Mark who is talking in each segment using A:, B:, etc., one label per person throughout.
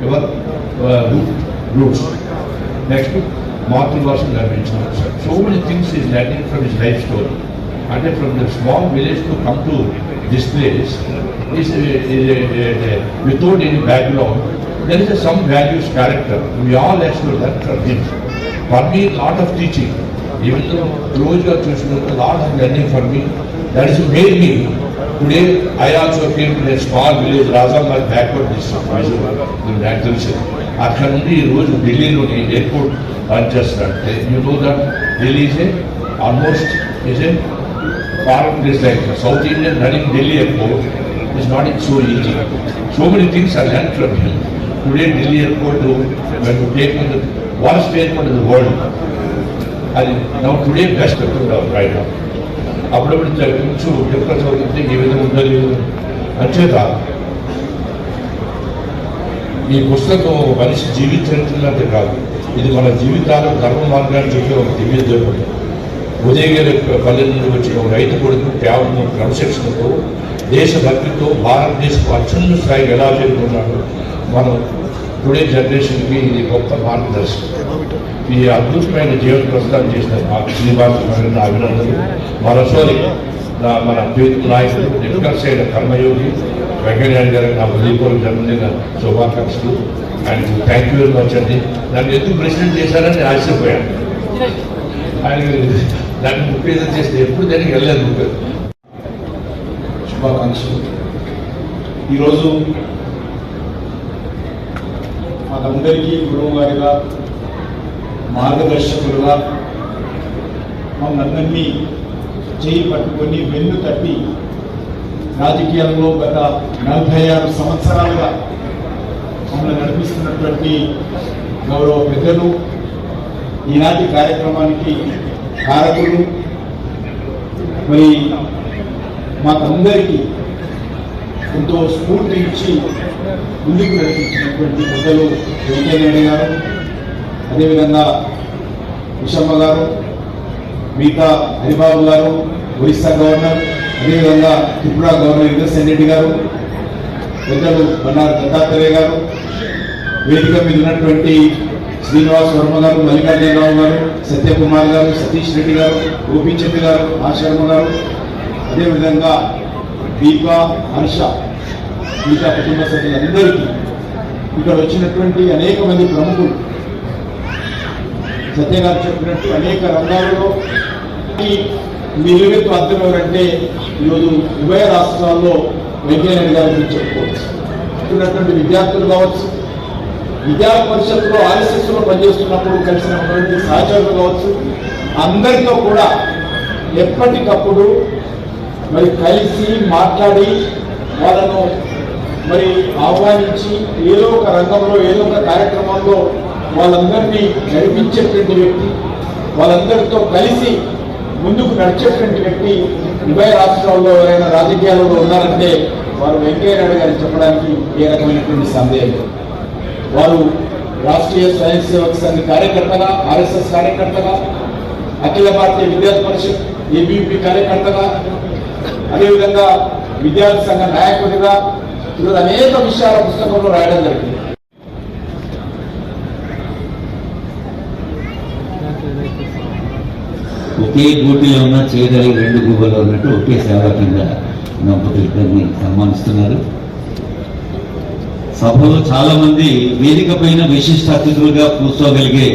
A: your roots. Next, మాతృభాషను గర్వించడం. So many things is learning from his life story. And from the small village to come to this place is without any background. There is some values, character. We all have to learn from him. For me, lot of teaching. Even though close a lot of learning for me. That is made me. Today, I also came to a small village, Razamad, backward district, in that direction. అక్కడ నుండి ఈరోజు ఢిల్లీలోని airport run చేస్తాడు. You know that Delhi almost is a foreign place like south Indian running Delhi airport is not it so easy. So many things are learn from him. Today Delhi airport when you take the worst airport in the world, అది now today best airport right now. అప్పుడప్పుడు కొంచెం difference అవుతుంది, ఏ విధంగా ఉండదు. అంచేత ఈ పుస్తకం మనిషి జీవిత చరిత్రలంటే కాదు, ఇది మన జీవితాలు ధర్మ మార్గాన్ని చెప్పే ఒక దివ్య దేవుడు. ఉదయగిరి పల్లె నుండి వచ్చిన రైతు కొడుకు కేవలం క్రమశిక్షణతో, దేశభక్తితో భారతదేశపు అత్యున్నత స్థాయికి ఎలా చేరుకున్నాడు. మనం టుడే జనరేషన్కి ఇది గొప్ప మార్గదర్శకం. ఈ అద్భుతమైన జీవన ప్రస్థానం చేసిన శ్రీనివాస అభినందనలు. మరోసారి మన పేరు నాయకుడు డిఫికల్స్ అయిన కర్మయోగి వెంకయ్యనాయుడు గారికి నా హృదయపూర్వక జన్మదిన శుభాకాంక్షలు. And thank you very much అండి. నన్ను ఎందుకు ప్రెసిడెంట్ చేశారని ఆశ్చర్యపోయాను. ఆయన దాన్ని ముఖ్యంగా చేస్తే ఎప్పుడు దానికి వెళ్ళలేదు.
B: శుభాకాంక్షలు. ఈరోజు మాకందరికీ గురువు గారిగా, మార్గదర్శకులుగా మమ్మల్ని చేయి పట్టుకొని వెన్ను తట్టి రాజకీయాల్లో గత 46 సంవత్సరాలుగా మమ్మల్ని నడిపిస్తున్నటువంటి గౌరవ పెద్దలు, ఈనాటి కార్యక్రమానికి కారకులు, మరి మాకందరికీ ఎంతో స్ఫూర్తి ఇచ్చి ముందుకు నడిపించినటువంటి పెద్దలు వెంకయ్యనాయుడు గారు, అదేవిధంగా విషమ్మ గారు, మిగతా హరిబాబు గారు, ఒరిస్సా గవర్నర్, అదేవిధంగా త్రిపుర గవర్నర్ ఇంద్రసేన్ రెడ్డి గారు, పెద్దలు బన్నార్ దత్తాత్రేయ గారు, వేదిక మీద ఉన్నటువంటి శ్రీనివాస్ వర్మ గారు, మల్లికార్జునరావు గారు, సత్యకుమార్ గారు, సతీష్ రెడ్డి గారు, గోపీచంద్ గారు, ఆశర్మ గారు, అదేవిధంగా దీపా, హర్ష, మిగతా కుటుంబ సభ్యులందరికీ, ఇక్కడ వచ్చినటువంటి అనేక మంది ప్రముఖులు, సత్య గారు చెప్పినట్టు అనేక రంగాలలో నిలువెత్తు అర్థం ఎవరంటే ఈరోజు ఉభయ రాష్ట్రాల్లో వెంకయ్యనాయుడు గారి గురించి చెప్పుకోవచ్చు. ఉన్నటువంటి విద్యార్థులు కావచ్చు, విద్యా పరిషత్తులో ఆర్ఎస్ఎస్లో పనిచేస్తున్నప్పుడు కలిసినటువంటి సహచరులు కావచ్చు, అందరితో కూడా ఎప్పటికప్పుడు మరి కలిసి మాట్లాడి వాళ్ళను మరి ఆహ్వానించి ఏదో ఒక రంగంలో ఏదో ఒక కార్యక్రమంలో వాళ్ళందరినీ నడిపించేటువంటి వ్యక్తి, వాళ్ళందరితో కలిసి ముందుకు నడిచేటువంటి వ్యక్తి ఉభయ రాష్ట్రాల్లో ఎవరైనా రాజకీయాలలో ఉన్నారంటే వారు వెంకయ్యనాయుడు గారిని చెప్పడానికి ఏ రకమైనటువంటి సందేహం. వారు రాష్ట్రీయ స్వయం సేవక సంఘ కార్యకర్తగా, ఆర్ఎస్ఎస్ కార్యకర్తగా, అఖిల భారతీయ విద్యార్థి పరిషత్ ఏబీపీ కార్యకర్తగా, అదేవిధంగా విద్యార్థి సంఘ నాయకుడిగా ఈరోజు అనేక విషయాల పుస్తకంలో రాయడం జరిగింది.
C: ఒకే గూటిలో ఉన్న చేయగలిగే 2 గువ్వలు ఉన్నట్టు ఒకే సేవ కింద దంపతులిద్దరిని సన్మానిస్తున్నారు. సభలో చాలా మంది వేదిక పైన విశిష్ట అతిథులుగా కూర్చోగలిగే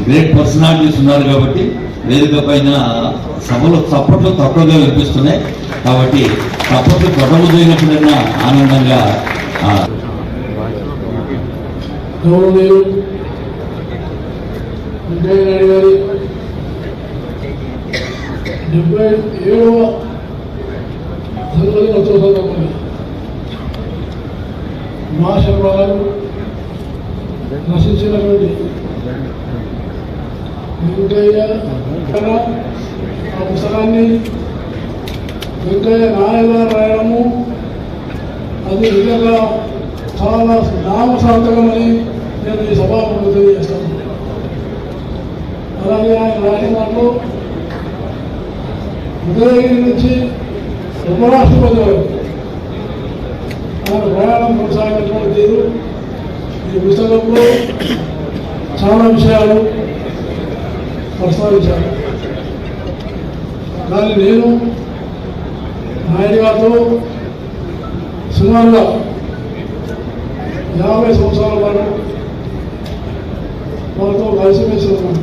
C: గ్రేట్ పర్సనాలిటీస్ ఉన్నారు కాబట్టి వేదిక పైన సభలో చప్పట్లు తక్కువగా వినిపిస్తున్నాయి. కాబట్టి చప్పట్లు కొట్టబోయినప్పుడైనా ఆనందంగా
D: వెంకయ్యనాయుడు గారి 77వ జన్మదినోత్సవ సందర్భంగా మా శర్మ గారు రచించినటువంటి వెంకయ్య ఆ పుస్తకాన్ని వెంకయ్య నాయన రాయడము అది నిజంగా చాలా నామసార్థకమని నేను ఈ సభాముఖంగా తెలియజేస్తాను. అలాగే ఆయన రాసిన దాంట్లో ఉదయగిరి నుంచి ఉపరాష్ట్రపతి వరకు ఆయన ప్రయాణం కొనసాగినటువంటి తీరు ఈ పుస్తకంలో చాలా విషయాలు ప్రస్తావించారు. కానీ నేను నాయుడు గారితో సుమారుగా 50 సంవత్సరాల పాటు వాళ్ళతో కలిసిమెలిసి ఉన్నాను.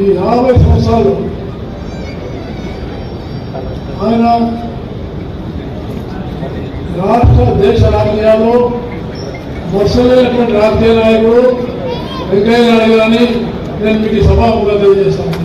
D: ఈ 50 సంవత్సరాలు ఆయన రాష్ట్ర దేశ రాజకీయాల్లో వర్షలేనటువంటి రాజకీయ నాయకుడు వెంకయ్య నాయుడు గారిని నేను మీకు సభాముఖంగా తెలియజేస్తాను.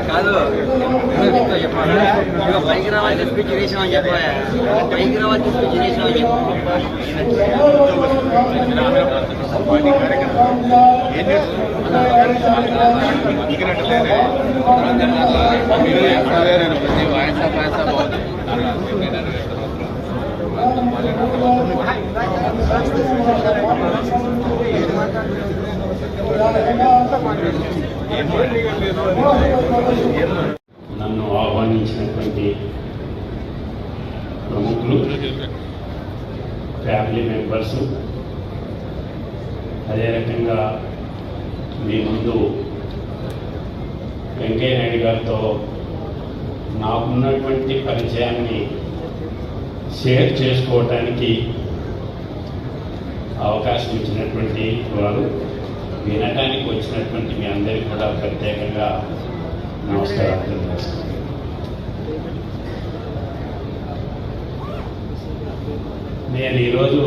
E: కాదు పైకి రావాలి స్పీచ్ చేసామని చెప్పాలి. పైకి రావాలి స్పీచ్ చేసామని
F: నన్ను ఆహ్వానించినటువంటి ప్రముఖులు, ఫ్యామిలీ మెంబర్స్, అదే రకంగా మీ ముందు వెంకయ్య నాయుడు గారితో నాకున్నటువంటి పరిచయాన్ని షేర్ చేసుకోవడానికి అవకాశం ఇచ్చినటువంటి వారు, వినటానికి వచ్చినటువంటి మీ అందరికీ కూడా ప్రత్యేకంగా నమస్కారాలు తెలియజేస్తున్నాను. నేను ఈరోజు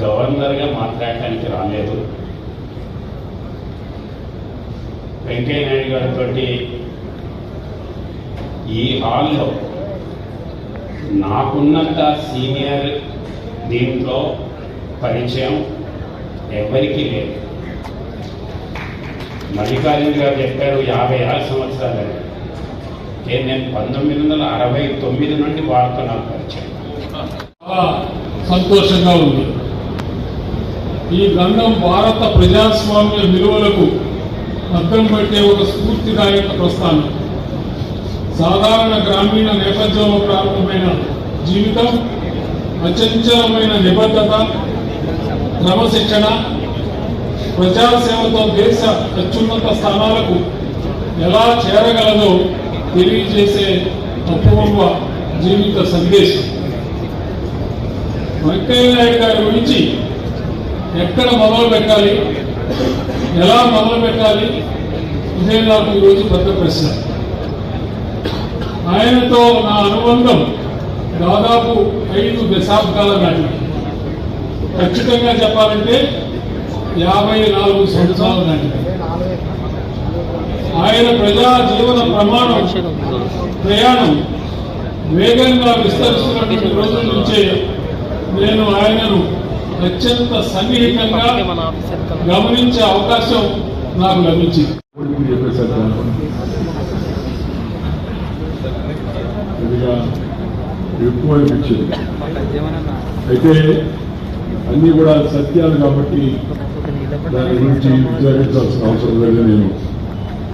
F: గవర్నర్గా మాట్లాడటానికి రాలేదు. వెంకయ్య నాయుడు గారితో ఈ హాల్లో నాకున్నంత సీనియర్ దీంట్లో పరిచయం ఎవరికీ లేదు. మల్లికార్జున గారు చెప్పారు 56 సంవత్సరాలు. నేను 1969 నుండి వారితో నాకు పరిచయం.
G: చాలా సంతోషంగా ఉంది. ఈ గ్రంథం భారత ప్రజాస్వామ్య విలువలకు అద్దం పట్టే ఒక స్ఫూర్తిదాయక ప్రస్థానం. సాధారణ గ్రామీణ నేపథ్యంలో ప్రారంభమైన జీవితం అచంచలమైన నిబద్ధత, క్రమశిక్షణ, ప్రజాసేవతో దేశ అత్యున్నత స్థానాలకు ఎలా చేరగలదో తెలియజేసే అపూర్వ జీవిత సందేశం. వెంకయ్య నాయుడు గారి గురించి ఎక్కడ మొదలు పెట్టాలి, ఎలా మొదలు పెట్టాలి, ఇదే నాకు ఈరోజు పెద్ద ప్రశ్న. ఆయనతో నా అనుబంధం దాదాపు 5 దశాబ్దాల నాటి, ఖచ్చితంగా చెప్పాలంటే 54 సంవత్సరాల నాటి. ఆయన ప్రజా జీవన ప్రయాణం వేగంగా విస్తరిస్తున్నటువంటి రోజుల నుంచే నేను ఆయనను అత్యంత సన్నిహితంగా గమనించే అవకాశం నాకు లభించింది.
H: ఎక్కువ అనిపించింది. అయితే అన్నీ కూడా సత్యాలు కాబట్టి దాని గురించి విచారించాల్సిన అవసరం లేదని నేను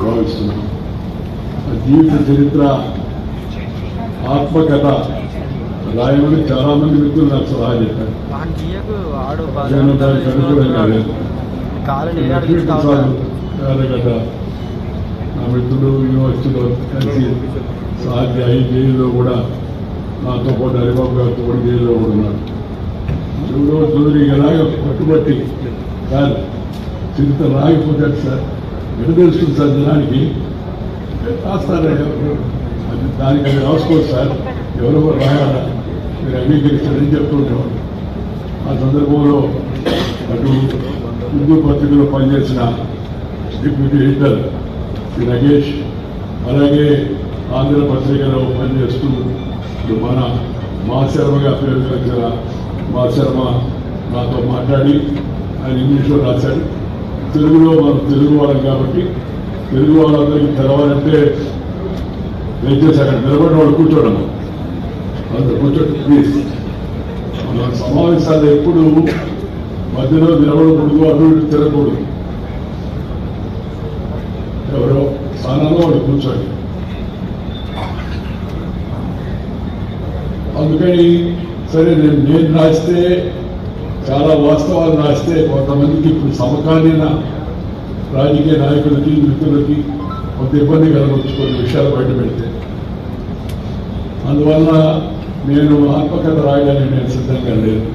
H: భావిస్తున్నాను. జీవిత చరిత్ర, ఆత్మకథ రాయమని చాలా మంది వ్యక్తులు నాకు సలహా చెప్పారు. నేను దానికి అనుకూలంగా లేదు. కదా నా మిత్రులు యూనివర్సిటీలో కలిసి సాధ్యాయి జైల్లో కూడా నాతో పాటు హరిబాబు గారితో కూడా జైల్లో కూడా ఉన్నాడు. చూడరి ఎలాగో పట్టుబట్టి సార్ చరిత్ర రాగిపోతాడు సార్, ఎటు తెలుస్తుంది సార్ జనానికి రాస్తారా, అది దానికి అది రాసుకోవచ్చు సార్, ఎవరో రాయాలా, మీరు అంగీకరిస్తారని చెప్తుంటాం. ఆ సందర్భంలో అటు హిందూ పత్రికలో పనిచేసిన డిప్యూటీ ఎడిటర్ శ్రీ నగేష్, అలాగే ఆంధ్ర పత్రికలో పనిచేస్తూ మన మా శర్మగా పేరు కలిసిన మా శర్మ నాతో మాట్లాడి ఆయన ఇంగ్లీష్లో రాశాడు. తెలుగులో మనం తెలుగు వాళ్ళం కాబట్టి తెలుగు వాళ్ళందరికీ తెలవాలంటే దయచేసి అక్కడ నిలబడి వాళ్ళు కూర్చోవడం, అందరూ కూర్చోండి ప్లీజ్. మన సమావేశాలు ఎప్పుడు మధ్యలో నిలబడకూడదు, అటు ఇటు తిరగకూడదు. ఎవరో స్థానంలో వాళ్ళు కూర్చోండి. అందుకని సరే నేను రాస్తే చాలా వాస్తవాలు రాస్తే కొంతమందికి ఇప్పుడు సమకాలీన రాజకీయ నాయకులకి మిత్రులకి కొంత ఇబ్బంది కలగవచ్చు కొన్ని విషయాలు బయట పెడితే. అందువల్ల నేను ఆత్మకథ రాయడానికి నేను సిద్ధంగా లేదు.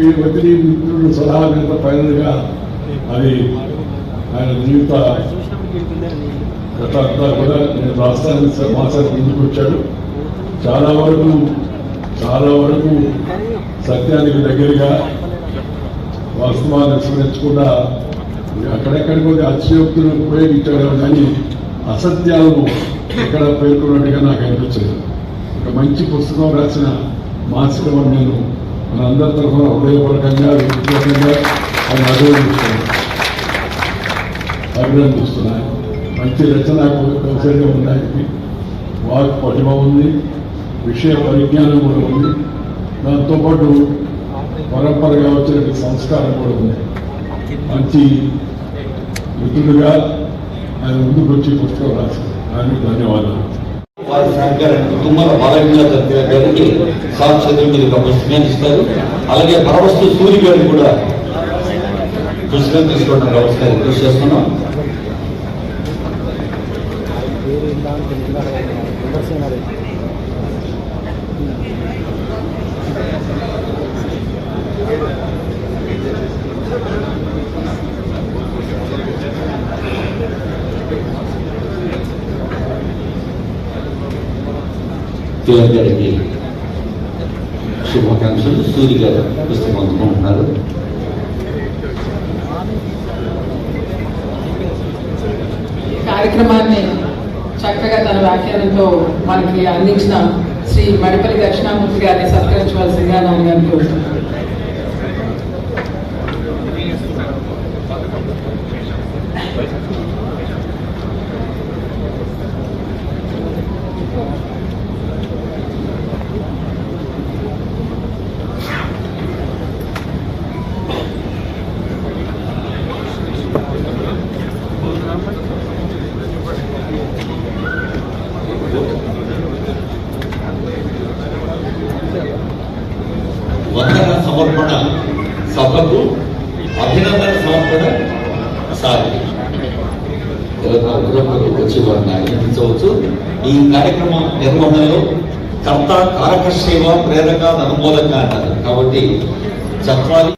H: ఈ ఒత్తిడి మిత్రులు సలహా మీద ఫైనల్గా అది ఆయన జీవిత గత అంతా కూడా నేను రాష్ట్రానికి సమాచారం ముందుకు వచ్చాడు. చాలా వరకు సత్యానికి దగ్గరగా వాస్తవాన్ని విస్మరించకుండా అక్కడెక్కడ కొన్ని అతిశయోక్తులు ఉపయోగించాడు, కానీ అసత్యాలను ఎక్కడ పేర్కొన్నట్టుగా నాకు అనిపించలేదు. ఒక మంచి పుస్తకం రాసిన మాసికం నేను మనందరి తరఫున హృదయపూర్వకంగా వ్యక్తిగతంగా ఆయన అభినందిస్తున్నాను. మంచి రచన కౌశల్యం ఉంది, ఆయనకి వాక్ పటిమ ఉంది, విషయ పరిజ్ఞానం కూడా ఉంది, దాంతోపాటు పరంపరగా వచ్చిన సంస్కారం కూడా ఉంది. మంచి మిత్రుడుగా ఆయన ముందుకు వచ్చి పుస్తకం రాశారు. ఆయనకు ధన్యవాదాలు.
C: వారి సహకారం తుమ్మల బాలగంగాధర్ గారికి సాక్షాత్తులు మీరు ఒక పుస్తకాన్ని ఇస్తారు. అలాగే పరవస్తు సూరి గారికి కూడా పుస్తకం తీసుకోవడం అవసరం కృషి చేస్తున్నాం. గారికి శుభాకాంక్షలు. సూరి గారు పుస్తకం అందుకుంటున్నారు.
I: కార్యక్రమాన్ని చక్కగా తన వ్యాఖ్యానంతో మనకి అందించిన శ్రీ మడిపల్లి దక్షిణామూర్తి గారిని సత్కరించవలసిందిగా నాన్నగారిని కోరుతున్నాను.
C: వందన సమర్పణ సభకు అభినందన సమర్పణ సాగి వచ్చి వారిని అభినందించవచ్చు. ఈ కార్యక్రమం నిర్వహణలో కర్త కారక సేవ ప్రేరక అనుమోదంగా అంటారు కాబట్టి చత్రాలు